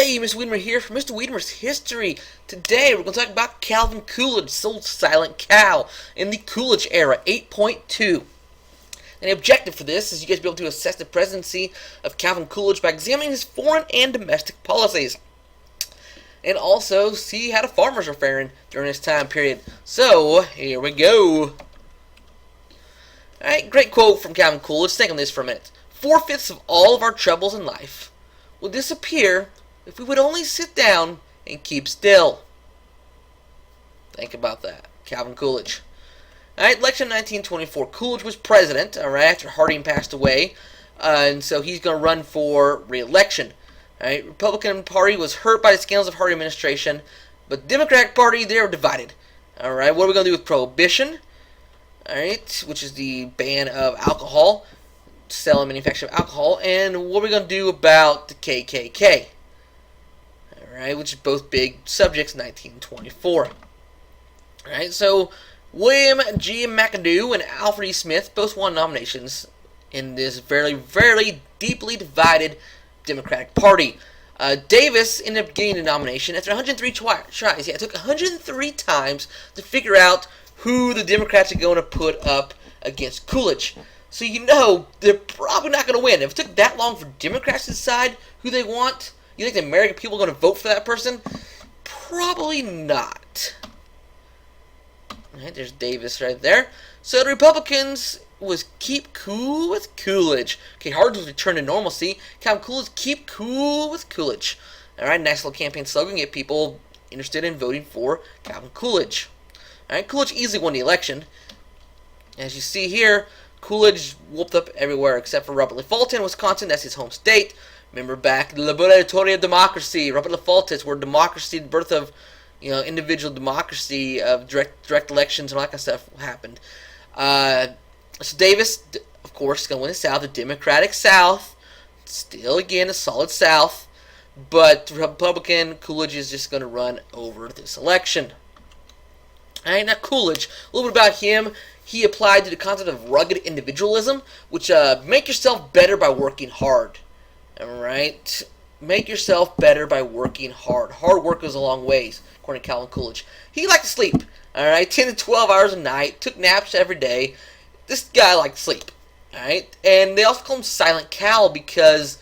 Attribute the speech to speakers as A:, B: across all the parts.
A: Hey, Mr. Wiedemer here for Mr. Wiedemer's History. Today we're going to talk about Calvin Coolidge, sold Silent Cal, in the Coolidge Era 8.2. And the objective for this is you guys be able to assess the presidency of Calvin Coolidge by examining his foreign and domestic policies. And also see how the farmers are faring during this time period. So, here we go. Alright, great quote from Calvin Coolidge. Think on this for a minute. 4/5 of all of our troubles in life will disappear if we would only sit down and keep still. Think about that. Calvin Coolidge. Alright, election 1924. Coolidge was president, alright, after Harding passed away. And so he's going to run for re-election. Alright, Republican Party was hurt by the scandals of Harding administration. But the Democratic Party, they were divided. Alright, what are we going to do with prohibition? Alright, which is the ban of alcohol. Sell and manufacture of alcohol. And what are we going to do about the KKK? Alright, which is both big subjects in 1924. Alright, so William G. McAdoo and Alfred E. Smith both won nominations in this very, very deeply divided Democratic Party. Davis ended up getting the nomination after 103 tries. Yeah, it took 103 times to figure out who the Democrats are going to put up against Coolidge. So you know they're probably not going to win. If it took that long for Democrats to decide who they want, you think the American people are going to vote for that person? Probably not. Alright, there's Davis right there. So the Republicans was keep cool with Coolidge. Okay, hard to return to normalcy. Calvin Coolidge, keep cool with Coolidge. Alright, nice little campaign slogan. Get people interested in voting for Calvin Coolidge. Alright, Coolidge easily won the election. As you see here, Coolidge whooped up everywhere except for Robert Lafalta in Wisconsin. That's his home state. Remember back, the Laboratory of Democracy. Robert Lafalta, where democracy, the birth of, individual democracy, of direct elections and all that kind of stuff happened. So Davis, of course, is going to win the South, the Democratic South. Still, again, a solid South. But the Republican Coolidge is just going to run over this election. Alright, now Coolidge, a little bit about him. He applied to the concept of rugged individualism, which make yourself better by working hard. Alright? Make yourself better by working hard. Hard work goes a long ways, according to Calvin Coolidge. He liked to sleep. Alright? 10 to 12 hours a night. Took naps every day. This guy liked to sleep. Alright? And they also call him Silent Cal because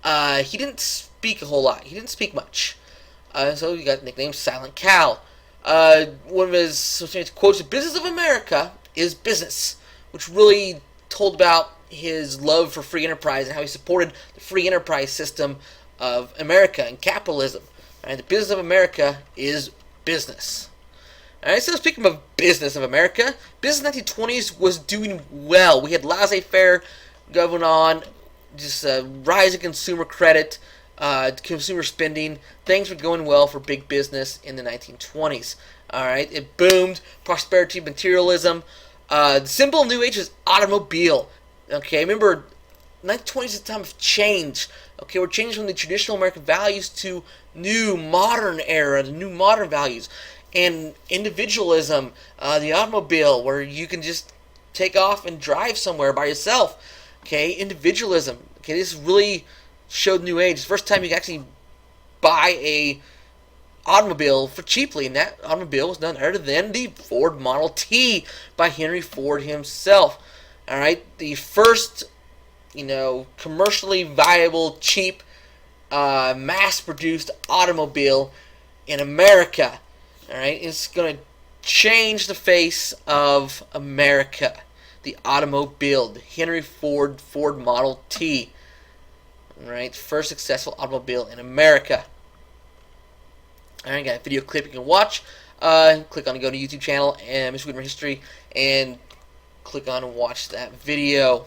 A: he didn't speak a whole lot. He didn't speak much. So he got the nickname Silent Cal. One of his quotes, "The business of America is business," which really told about his love for free enterprise and how he supported the free enterprise system of America and capitalism. Right? The business of America is business. Alright, so speaking of business of America, business in the 1920s was doing well. We had laissez-faire going on, just rise in consumer credit, consumer spending. Things were going well for big business in the 1920s. Alright, it boomed. Prosperity, materialism. The symbol of New Age is automobile. Okay, remember, 1920s is a time of change. Okay, we're changing from the traditional American values to new modern era, the new modern values. And individualism, the automobile, where you can just take off and drive somewhere by yourself. Okay, individualism. Okay, this really showed New Age. It's the first time you can actually buy a automobile for cheaply, and that automobile was none other than the Ford Model T by Henry Ford himself. Alright, the first, commercially viable, cheap, mass-produced automobile in America. Alright, it's going to change the face of America. The automobile, the Henry Ford Model T. Alright, first successful automobile in America. Alright, got a video clip you can watch. Click on to go to YouTube channel and Mr. Wiedemer History and click on and watch that video.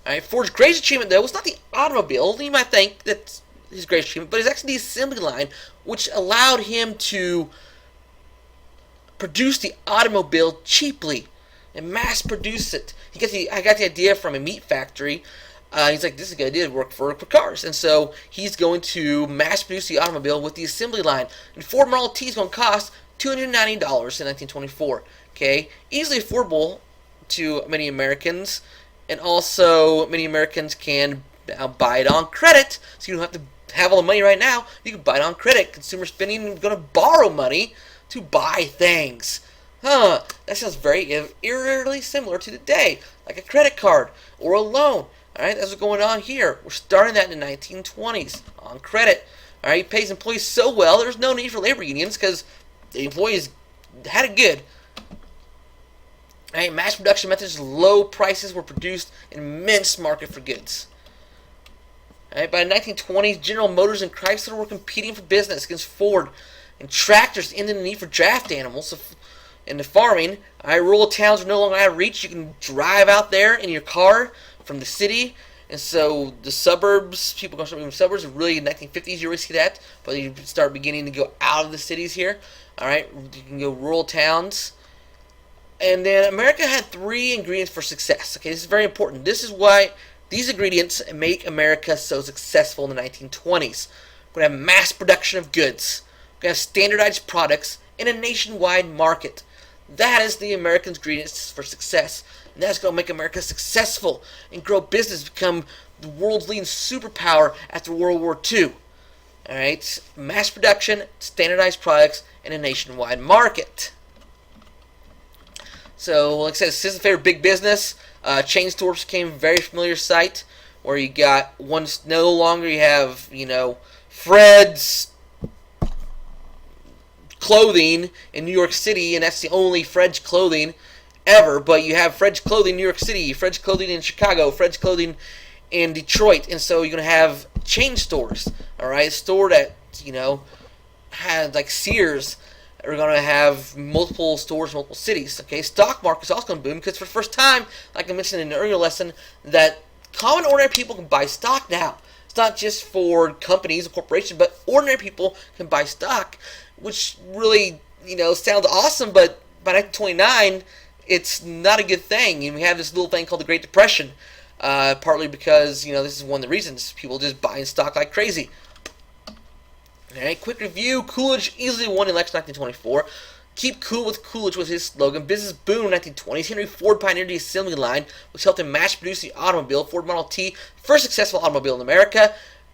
A: Alright, Ford's greatest achievement though was not the automobile. You might think that's his greatest achievement, but it's actually the assembly line, which allowed him to produce the automobile cheaply and mass produce it. I got the idea from a meat factory. He's like, this is a good idea to work for cars. And so he's going to mass produce the automobile with the assembly line. And Ford Model T is going to cost $290 in 1924. Okay, easily affordable to many Americans. And also, many Americans can now buy it on credit, so you don't have to have all the money right now. You can buy it on credit. Consumer spending is going to borrow money to buy things. That sounds very eerily similar to today, like a credit card or a loan. Alright, that's what's going on here. We're starting that in the 1920s on credit. Alright, he pays employees so well, there's no need for labor unions because the employees had it good. Alright, mass production methods, low prices were produced an immense market for goods. Alright, by the 1920s, General Motors and Chrysler were competing for business against Ford, and tractors ended the need for draft animals. In the farming, rural towns were no longer out of reach. You can drive out there in your car from the city, and so the suburbs, people going to start moving to suburbs. Really, in the 1950s, you already see that, but you start beginning to go out of the cities here. All right, you can go rural towns, and then America had 3 ingredients for success. Okay, this is very important. This is why these ingredients make America so successful in the 1920s. We're going to have mass production of goods. We're going to have standardized products in a nationwide market. That is the American ingredients for success. And that's going to make America successful and grow business, become the world's leading superpower after World War II. Alright, mass production, standardized products, and a nationwide market. So, like I said, this is a favorite big business. Chain stores became a very familiar sight, where you got ones no longer you have, Fred's clothing in New York City, and that's the only Fred's clothing ever, but you have Fred's clothing in New York City, Fred's clothing in Chicago, Fred's clothing in Detroit, and so you're going to have chain stores, alright, a store that, had like Sears, are going to have multiple stores in multiple cities, okay. Stock market is also going to boom, because for the first time, like I mentioned in the earlier lesson, that common ordinary people can buy stock now. It's not just for companies or corporations, but ordinary people can buy stock, which really, sounds awesome, but by 1929, it's not a good thing. And we have this little thing called the Great Depression, partly because, this is one of the reasons people just buying stock like crazy. Alright, quick review. Coolidge easily won the election in 1924. Keep cool with Coolidge was his slogan. Business boom in the 1920s. Henry Ford pioneered the assembly line, which helped him mass produce the automobile. Ford Model T, first successful automobile in America.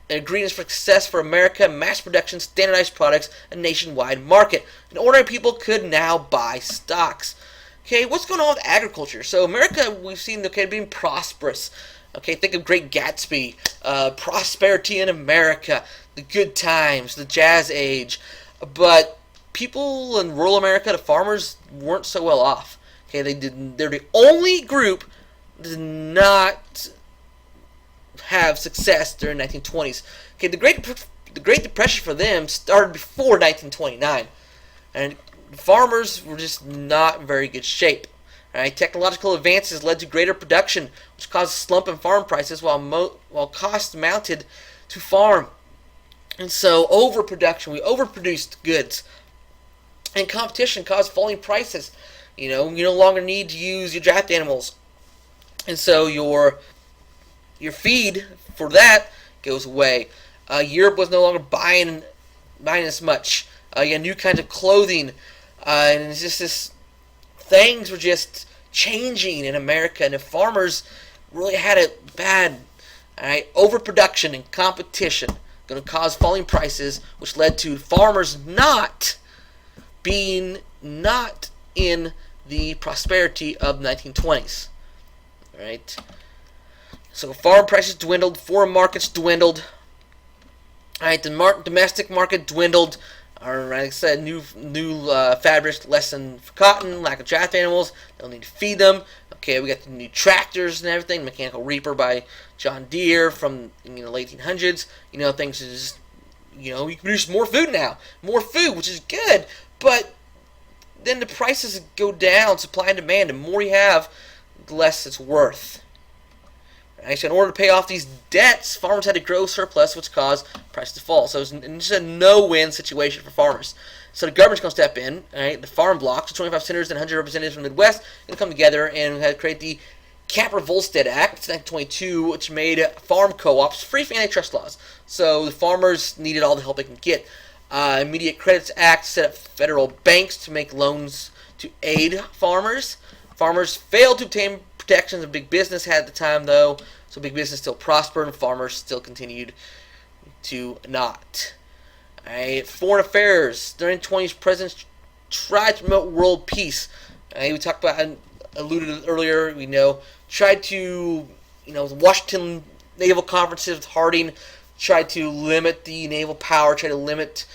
A: Ingredients for success for America, mass production, standardized products, a nationwide market. And ordinary people could now buy stocks. Okay, what's going on with agriculture? So America, we've seen, being prosperous. Okay, think of Great Gatsby, prosperity in America, the good times, the jazz age. But people in rural America, the farmers, weren't so well off. Okay, they're the only group that did not have success during the 1920s. Okay, the Great Depression for them started before 1929, and farmers were just not in very good shape. Right? Technological advances led to greater production, which caused a slump in farm prices while costs mounted to farm. And so overproduction, we overproduced goods, and competition caused falling prices. You no longer need to use your draft animals, and so your feed for that goes away. Europe was no longer buying as much. You had new kinds of clothing, and it's just this. Things were just changing in America, and the farmers really had it bad. Alright, overproduction and competition going to cause falling prices, which led to farmers not in the prosperity of the 1920s. Alright. So farm prices dwindled, foreign markets dwindled. Alright, the domestic market dwindled. Like I said, new fabrics, less than for cotton, lack of draft animals, don't need to feed them. Okay, we got the new tractors and everything, mechanical reaper by John Deere from late 1800s. Things are just, you can produce more food now, which is good, but then the prices go down, supply and demand, the more you have, the less it's worth. Right, so in order to pay off these debts, farmers had to grow surplus, which caused prices to fall. So it's just a no-win situation for farmers. So the government's going to step in. Right, the farm blocks, 25 senators and 100 representatives from the Midwest, going to come together and had to create the Capper-Volstead Act, 1922, which made farm co-ops free from antitrust laws. So the farmers needed all the help they can get. Immediate Credits Act set up federal banks to make loans to aid farmers. Farmers failed to obtain protections of big business had at the time, though. So big business still prospered and farmers still continued to not. Alright, foreign affairs. During the 20s, presidents tried to promote world peace. We talked about, and alluded earlier, tried to, the Washington naval conferences with Harding tried to limit the naval power, tried to limit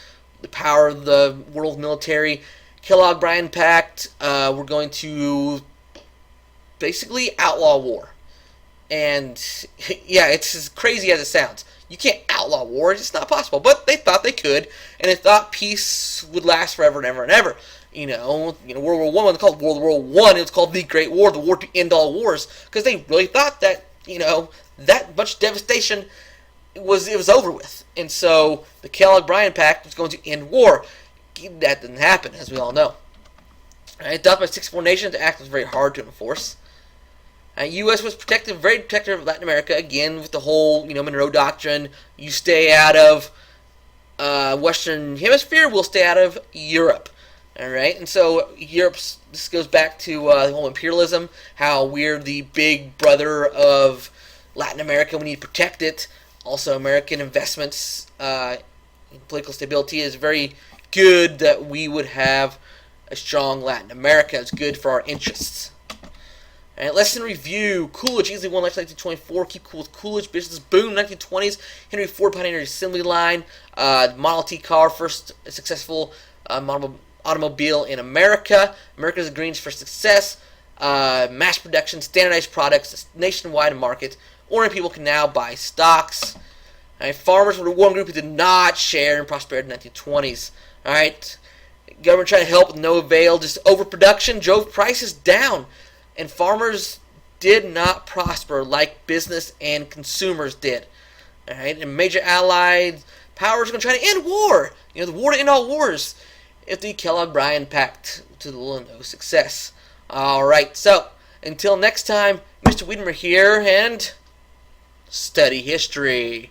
A: the power of the world military. Kellogg-Briand Pact, we're going to basically outlaw war. And, yeah, it's as crazy as it sounds. You can't outlaw war. It's not possible. But they thought they could, and they thought peace would last forever and ever and ever. World War One wasn't called World War One. It was called the Great War, the war to end all wars, because they really thought that, that much devastation it was over with. And so the Kellogg-Briand Pact was going to end war. That didn't happen, as we all know. Adopted by 64 nations, the act was very hard to enforce. U.S. was very protective of Latin America, again, with the whole, Monroe Doctrine. You stay out of Western Hemisphere, we'll stay out of Europe. Alright, and so this goes back to the whole imperialism, how we're the big brother of Latin America, we need to protect it. Also, American investments in political stability is very good that we would have a strong Latin America. It's good for our interests. Alright, lesson review. Coolidge easily won election 1924. Keep cool with Coolidge. Business boom 1920s. Henry Ford pioneered assembly line. Model T car, first successful automobile in America. America's greens for success. Mass production, standardized products, nationwide market. Ordinary people can now buy stocks. Alright, farmers were the one group who did not share in prosperity in the 1920s. Alright, government tried to help with no avail. Just overproduction drove prices down. And farmers did not prosper like business and consumers did. Alright, and major allied powers are going to try to end war. The war to end all wars. If the Kellogg-Briand Pact to little or no success. Alright, so until next time, Mr. Wiedemer here, and study history.